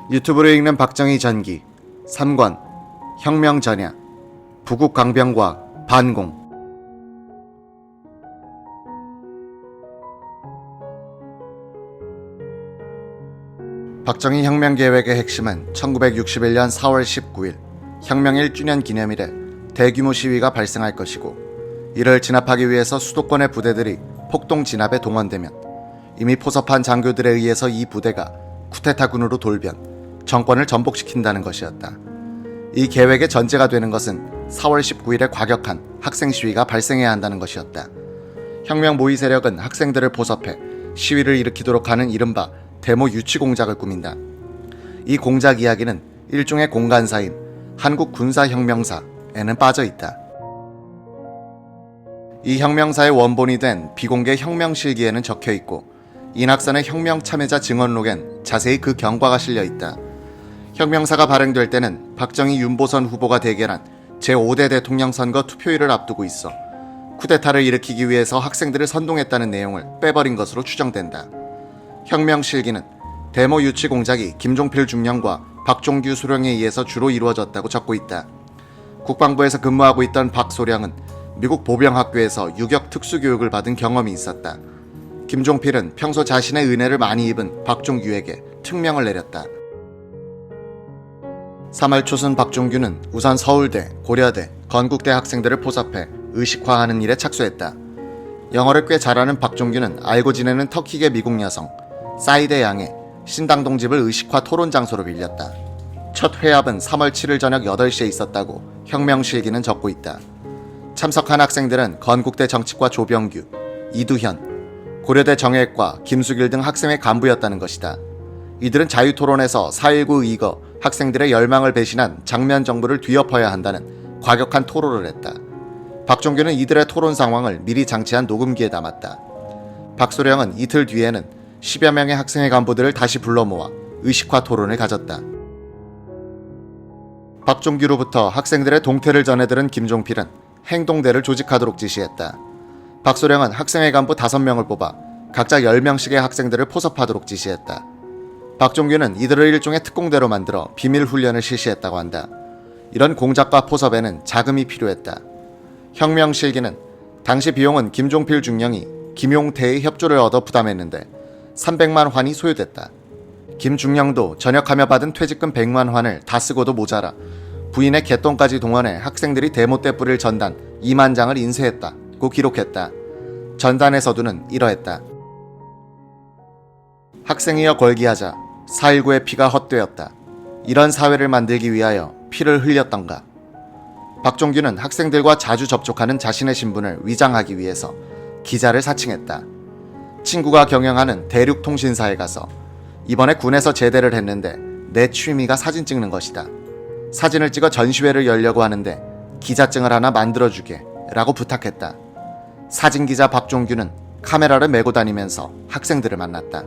유튜브로 읽는 박정희 전기 3권 혁명 전야 부국 강병과 반공. 박정희 혁명 계획의 핵심은 1961년 4월 19일 혁명 1주년 기념일에 대규모 시위가 발생할 것이고, 이를 진압하기 위해서 수도권의 부대들이 폭동 진압에 동원되면 이미 포섭한 장교들에 의해서 이 부대가 쿠데타군으로 돌변 정권을 전복시킨다는 것이었다. 이 계획의 전제가 되는 것은 4월 19일에 과격한 학생 시위가 발생해야 한다는 것이었다. 혁명 모의 세력은 학생들을 포섭해 시위를 일으키도록 하는 이른바 데모 유치 공작을 꾸민다. 이 공작 이야기는 일종의 공간사인 한국군사혁명사에는 빠져있다. 이 혁명사의 원본이 된 비공개 혁명실기에는 적혀있고, 이낙선의 혁명 참여자 증언록엔 자세히 그 경과가 실려있다. 혁명사가 발행될 때는 박정희 윤보선 후보가 대결한 제5대 대통령 선거 투표일을 앞두고 있어 쿠데타를 일으키기 위해서 학생들을 선동했다는 내용을 빼버린 것으로 추정된다. 혁명 실기는 데모 유치 공작이 김종필 중령과 박종규 소령에 의해서 주로 이루어졌다고 적고 있다. 국방부에서 근무하고 있던 박 소령은 미국 보병학교에서 유격 특수교육을 받은 경험이 있었다. 김종필은 평소 자신의 은혜를 많이 입은 박종규에게 특명을 내렸다. 3월 초순 박종규는 우선 서울대, 고려대, 건국대 학생들을 포섭해 의식화하는 일에 착수했다. 영어를 꽤 잘하는 박종규는 알고 지내는 터키계 미국 여성 사이데 양의 신당동 집을 의식화 토론 장소로 빌렸다. 첫 회합은 3월 7일 저녁 8시에 있었다고 혁명실기는 적고 있다. 참석한 학생들은 건국대 정치과 조병규, 이두현, 고려대 정혜과, 김수길 등 학생회 간부였다는 것이다. 이들은 자유토론에서 4.19 의거 학생들의 열망을 배신한 장면 정부를 뒤엎어야 한다는 과격한 토론을 했다. 박종규는 이들의 토론 상황을 미리 장치한 녹음기에 담았다. 박소령은 이틀 뒤에는 10여 명의 학생회 간부들을 다시 불러 모아 의식화 토론을 가졌다. 박종규로부터 학생들의 동태를 전해들은 김종필은 행동대를 조직하도록 지시했다. 박소령은 학생회 간부 5명을 뽑아 각자 10명씩의 학생들을 포섭하도록 지시했다. 박종규는 이들을 일종의 특공대로 만들어 비밀 훈련을 실시했다고 한다. 이런 공작과 포섭에는 자금이 필요했다. 혁명 실기는 당시 비용은 김종필 중령이 김용태의 협조를 얻어 부담했는데 300만 환이 소요됐다. 김 중령도 전역하며 받은 퇴직금 100만 환을 다 쓰고도 모자라 부인의 갯돈까지 동원해 학생들이 데모 때 뿌릴 전단 2만 장을 인쇄했다고 기록했다. 전단의 서두는 이러했다. 학생이여 걸기하자. 4.19의 피가 헛되었다. 이런 사회를 만들기 위하여 피를 흘렸던가. 박종규는 학생들과 자주 접촉하는 자신의 신분을 위장하기 위해서 기자를 사칭했다. 친구가 경영하는 대륙통신사에 가서 이번에 군에서 제대를 했는데 내 취미가 사진 찍는 것이다. 사진을 찍어 전시회를 열려고 하는데 기자증을 하나 만들어주게 라고 부탁했다. 사진기자 박종규는 카메라를 메고 다니면서 학생들을 만났다.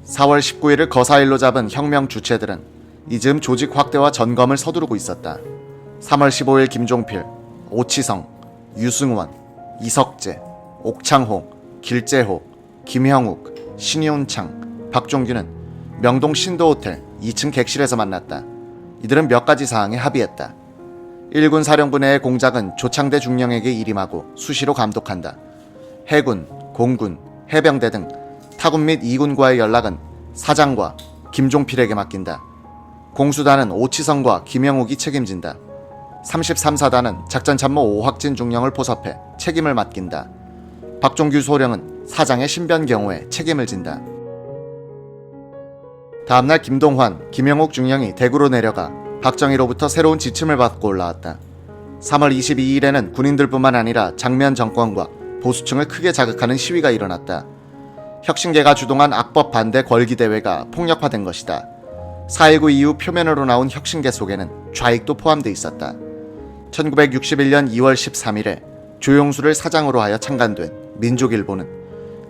(4월 19일을) 거사일로 잡은 혁명 주체들은 이즈음 조직 확대와 점검을 서두르고 있었다. 3월 15일 김종필, 오치성, 유승원, 이석재, 옥창호, 길재호, 김형욱, 신윤창, 박종규는 명동 신도호텔 2층 객실에서 만났다. 이들은 몇 가지 사항에 합의했다. 1군 사령부 내의 공작은 조창대 중령에게 일임하고 수시로 감독한다. 해군, 공군, 해병대 등 타군 및 2군과의 연락은 사장과 김종필에게 맡긴다. 공수단은 오치성과 김영욱이 책임진다. 33사단은 작전참모 오학진 중령을 포섭해 책임을 맡긴다. 박종규 소령은 사장의 신변 경우에 책임을 진다. 다음날 김동환, 김영욱 중령이 대구로 내려가 박정희로부터 새로운 지침을 받고 올라왔다. 3월 22일에는 군인들뿐만 아니라 장면 정권과 보수층을 크게 자극하는 시위가 일어났다. 혁신계가 주동한 악법 반대 걸기대회가 폭력화된 것이다. 4.19 이후 표면으로 나온 혁신계 속에는 좌익도 포함돼 있었다. 1961년 2월 13일에 조용수를 사장으로 하여 창간된 민족일보는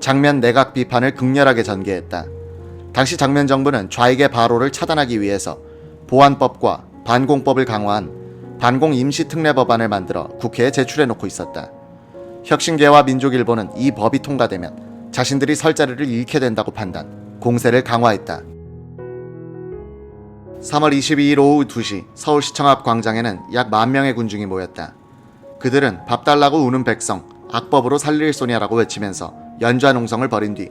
장면 내각 비판을 극렬하게 전개했다. 당시 장면 정부는 좌익의 발호를 차단하기 위해서 보안법과 반공법을 강화한 반공 임시특례법안을 만들어 국회에 제출해놓고 있었다. 혁신계와 민족일보는 이 법이 통과되면 자신들이 설 자리를 잃게 된다고 판단, 공세를 강화했다. 3월 22일 오후 2시 서울시청 앞 광장에는 약 10,000명의 군중이 모였다. 그들은 밥 달라고 우는 백성, 악법으로 살릴 소냐라고 외치면서 연좌농성을 벌인 뒤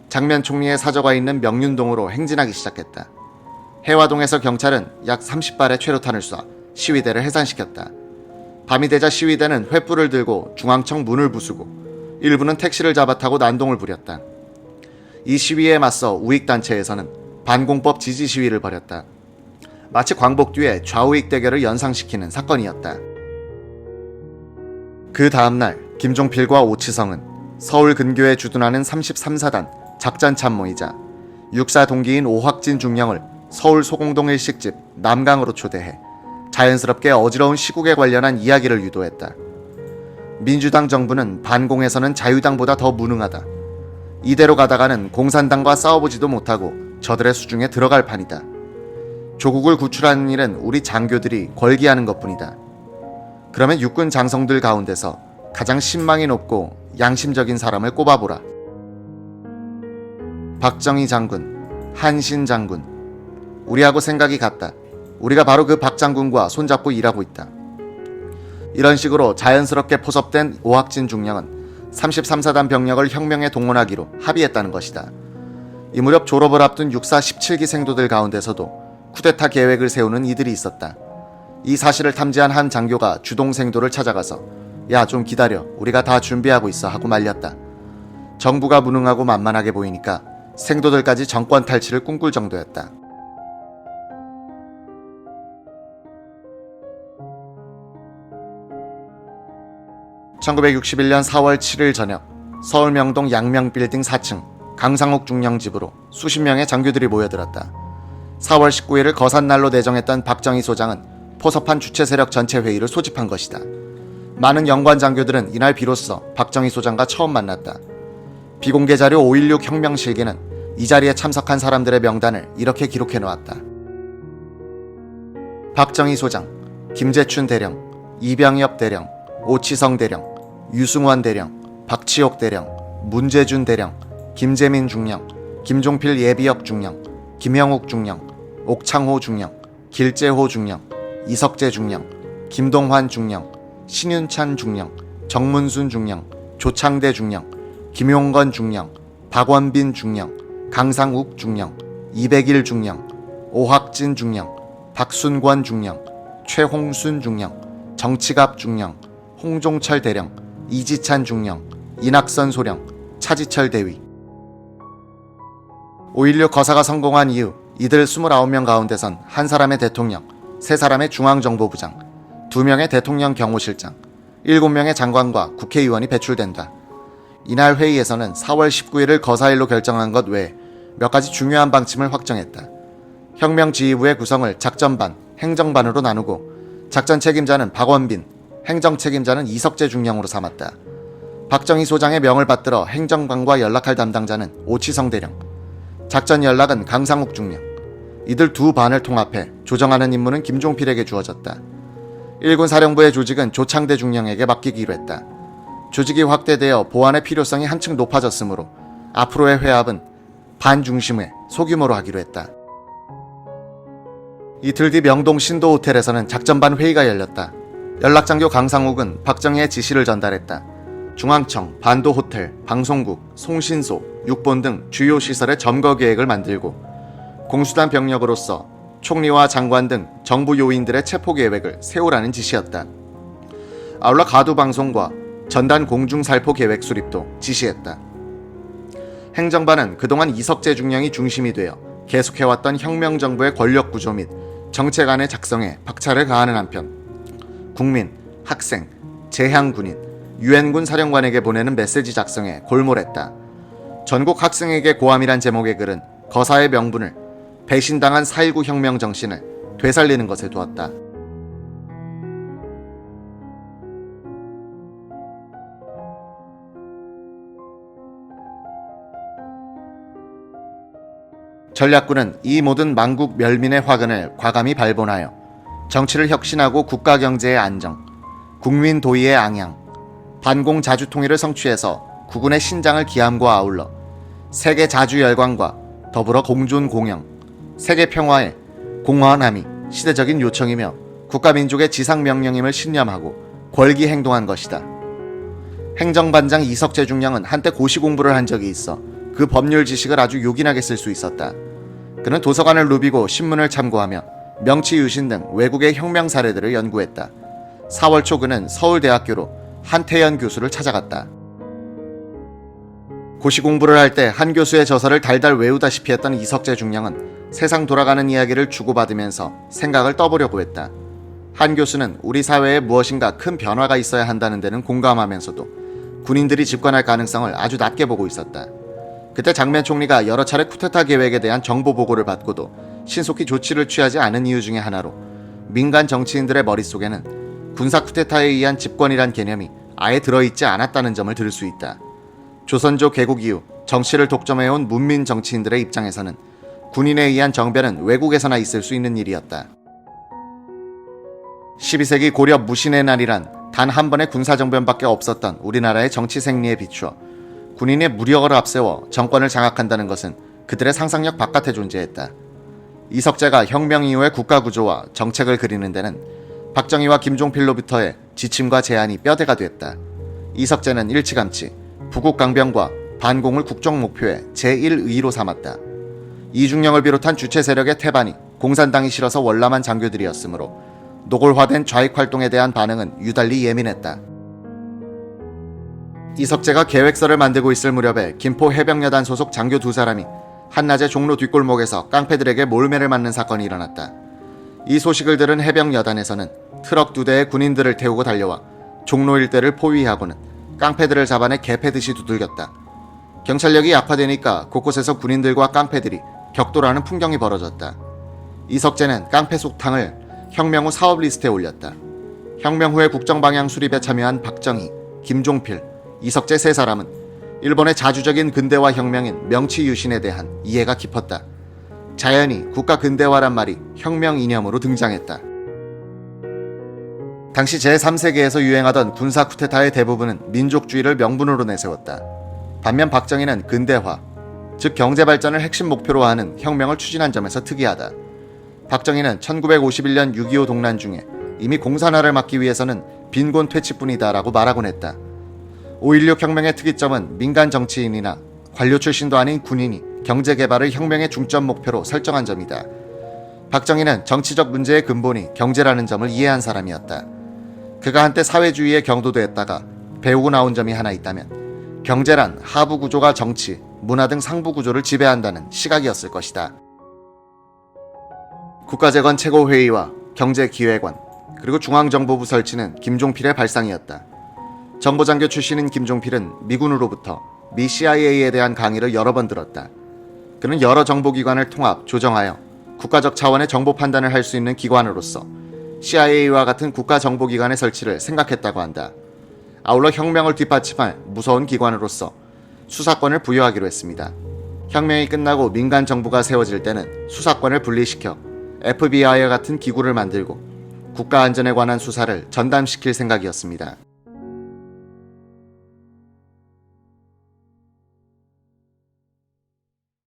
장면 총리의 사저가 있는 명륜동으로 행진하기 시작했다. 해화동에서 경찰은 약 30발의 최루탄을 쏴 시위대를 해산시켰다. 밤이 되자 시위대는 횃불을 들고 중앙청 문을 부수고 일부는 택시를 잡아타고 난동을 부렸다. 이 시위에 맞서 우익단체에서는 반공법 지지 시위를 벌였다. 마치 광복 뒤에 좌우익 대결을 연상시키는 사건이었다. 그 다음날 김종필과 오치성은 서울 근교에 주둔하는 33사단 작전참모이자 육사 동기인 오학진 중령을 서울 소공동 일식집 남강으로 초대해 자연스럽게 어지러운 시국에 관련한 이야기를 유도했다. 민주당 정부는 반공에서는 자유당보다 더 무능하다. 이대로 가다가는 공산당과 싸워보지도 못하고 저들의 수중에 들어갈 판이다. 조국을 구출하는 일은 우리 장교들이 걸기하는 것뿐이다. 그러면 육군 장성들 가운데서 가장 신망이 높고 양심적인 사람을 꼽아보라. 박정희 장군, 한신 장군, 우리하고 생각이 같다. 우리가 바로 그 박 장군과 손잡고 일하고 있다. 이런 식으로 자연스럽게 포섭된 오학진 중령은 33사단 병력을 혁명에 동원하기로 합의했다는 것이다. 이 무렵 졸업을 앞둔 육사 17기 생도들 가운데서도 쿠데타 계획을 세우는 이들이 있었다. 이 사실을 탐지한 한 장교가 주동 생도를 찾아가서 야, 좀 기다려. 우리가 다 준비하고 있어 하고 말렸다. 정부가 무능하고 만만하게 보이니까 생도들까지 정권 탈취를 꿈꿀 정도였다. (1961년 4월 7일) 저녁 서울 명동 양명빌딩 4층 강상욱 중령 집으로 수십 명의 장교들이 모여들었다. 4월 19일을 거산날로 내정했던 박정희 소장은 포섭한 주체 세력 전체 회의를 소집한 것이다. 많은 영관 장교들은 이날 비로소 박정희 소장과 처음 만났다. 비공개 자료 5.16 혁명실기는 이 자리에 참석한 사람들의 명단을 이렇게 기록해 놓았다. 박정희 소장, 김재춘 대령, 이병엽 대령, 오치성 대령, 유승원 대령, 박치옥 대령, 문재준 대령, 김재민 중령, 김종필 예비역 중령, 김형욱 중령, 옥창호 중령, 길재호 중령, 이석재 중령, 김동환 중령, 신윤찬 중령, 정문순 중령, 조창대 중령, 김용건 중령, 박원빈 중령, 강상욱 중령, 이백일 중령, 오학진 중령, 박순권 중령, 최홍순 중령, 정치갑 중령, 홍종철 대령, 이지찬 중령, 이낙선 소령, 차지철 대위. 5.16 거사가 성공한 이후 이들 29명 가운데선 한 사람의 대통령, 3사람의 중앙정보부장, 2명의 대통령 경호실장, 7명의 장관과 국회의원이 배출된다. 이날 회의에서는 4월 19일을 거사일로 결정한 것 외에 몇 가지 중요한 방침을 확정했다. 혁명지휘부의 구성을 작전반, 행정반으로 나누고 작전 책임자는 박원빈, 행정 책임자는 이석재 중령으로 삼았다. 박정희 소장의 명을 받들어 행정반과 연락할 담당자는 오치성 대령, 작전 연락은 강상욱 중령, 이들 두 반을 통합해 조정하는 임무는 김종필에게 주어졌다. 일군 사령부의 조직은 조창대 중령에게 맡기기로 했다. 조직이 확대되어 보안의 필요성이 한층 높아졌으므로 앞으로의 회합은 반 중심의 소규모로 하기로 했다. 이틀 뒤 명동 신도 호텔에서는 작전반 회의가 열렸다. 연락장교 강상욱은 박정희의 지시를 전달했다. 중앙청, 반도 호텔, 방송국, 송신소, 육본 등 주요 시설의 점거 계획을 만들고 공수단 병력으로서 총리와 장관 등 정부 요인들의 체포 계획을 세우라는 지시였다. 아울러 가두방송과 전단 공중살포 계획 수립도 지시했다. 행정반은 그동안 이석재 중령이 중심이 되어 계속해왔던 혁명정부의 권력구조 및 정책안의 작성에 박차를 가하는 한편 국민, 학생, 재향군인, 유엔군 사령관에게 보내는 메시지 작성에 골몰했다. 전국 학생에게 고함이란 제목의 글은 거사의 명분을 배신당한 4.19 혁명 정신을 되살리는 것에 두었다. 전략군은 이 모든 망국 멸민의 화근을 과감히 발본하여 정치를 혁신하고 국가 경제의 안정, 국민 도의의 앙양, 반공 자주 통일을 성취해서 국군의 신장을 기함과 아울러 세계 자주 열광과 더불어 공존 공영, 세계 평화의 공헌함이 시대적인 요청이며 국가민족의 지상명령임을 신념하고 권기 행동한 것이다. 행정반장 이석재 중령은 한때 고시 공부를 한 적이 있어 그 법률 지식을 아주 요긴하게 쓸 수 있었다. 그는 도서관을 누비고 신문을 참고하며 명치 유신 등 외국의 혁명 사례들을 연구했다. 4월 초 그는 서울대학교로 한태연 교수를 찾아갔다. 고시 공부를 할 때 한 교수의 저서를 달달 외우다시피 했던 이석재 중령은 세상 돌아가는 이야기를 주고받으면서 생각을 떠보려고 했다. 한 교수는 우리 사회에 무엇인가 큰 변화가 있어야 한다는 데는 공감하면서도 군인들이 집권할 가능성을 아주 낮게 보고 있었다. 그때 장면 총리가 여러 차례 쿠데타 계획에 대한 정보 보고를 받고도 신속히 조치를 취하지 않은 이유 중에 하나로 민간 정치인들의 머릿속에는 군사 쿠데타에 의한 집권이란 개념이 아예 들어있지 않았다는 점을 들을 수 있다. 조선조 개국 이후 정치를 독점해온 문민 정치인들의 입장에서는 군인에 의한 정변은 외국에서나 있을 수 있는 일이었다. 12세기 고려 무신의 날이란 단 한 번의 군사정변밖에 없었던 우리나라의 정치 생리에 비추어 군인의 무력을 앞세워 정권을 장악한다는 것은 그들의 상상력 바깥에 존재했다. 이석재가 혁명 이후의 국가구조와 정책을 그리는 데는 박정희와 김종필로부터의 지침과 제안이 뼈대가 됐다. 이석재는 일찌감치 부국강병과 반공을 국정 목표의 제1의로 삼았다. 이중령을 비롯한 주체 세력의 태반이 공산당이 싫어서 월남한 장교들이었으므로 노골화된 좌익 활동에 대한 반응은 유달리 예민했다. 이석재가 계획서를 만들고 있을 무렵에 김포 해병여단 소속 장교 2사람이 한낮에 종로 뒷골목에서 깡패들에게 몰매를 맞는 사건이 일어났다. 이 소식을 들은 해병여단에서는 트럭 2대의 군인들을 태우고 달려와 종로 일대를 포위하고는 깡패들을 잡아내 개패듯이 두들겼다. 경찰력이 약화되니까 곳곳에서 군인들과 깡패들이 격돌하는 풍경이 벌어졌다. 이석재는 깡패 속탕을 혁명 후 사업 리스트에 올렸다. 혁명 후의 국정방향 수립에 참여한 박정희, 김종필, 이석재 3사람은 일본의 자주적인 근대화 혁명인 명치 유신에 대한 이해가 깊었다. 자연히 국가 근대화란 말이 혁명 이념으로 등장했다. 당시 제3세기에서 유행하던 군사 쿠데타의 대부분은 민족주의를 명분으로 내세웠다. 반면 박정희는 근대화, 즉 경제발전을 핵심 목표로 하는 혁명을 추진한 점에서 특이하다. 박정희는 1951년 6.25 동란 중에 이미 공산화를 막기 위해서는 빈곤 퇴치뿐이다 라고 말하곤 했다. 5.16 혁명의 특이점은 민간 정치인이나 관료 출신도 아닌 군인이 경제개발을 혁명의 중점 목표로 설정한 점이다. 박정희는 정치적 문제의 근본이 경제라는 점을 이해한 사람이었다. 그가 한때 사회주의에 경도됐다가 배우고 나온 점이 하나 있다면 경제란 하부 구조가 정치, 문화 등 상부 구조를 지배한다는 시각이었을 것이다. 국가재건 최고회의와 경제기획원, 그리고 중앙정보부 설치는 김종필의 발상이었다. 정보장교 출신인 김종필은 미군으로부터 미 CIA에 대한 강의를 여러 번 들었다. 그는 여러 정보기관을 통합, 조정하여 국가적 차원의 정보 판단을 할 수 있는 기관으로서 CIA와 같은 국가정보기관의 설치를 생각했다고 한다. 아울러 혁명을 뒷받침할 무서운 기관으로서 수사권을 부여하기로 했습니다. 혁명이 끝나고 민간 정부가 세워질 때는 수사권을 분리시켜 FBI와 같은 기구를 만들고 국가 안전에 관한 수사를 전담시킬 생각이었습니다.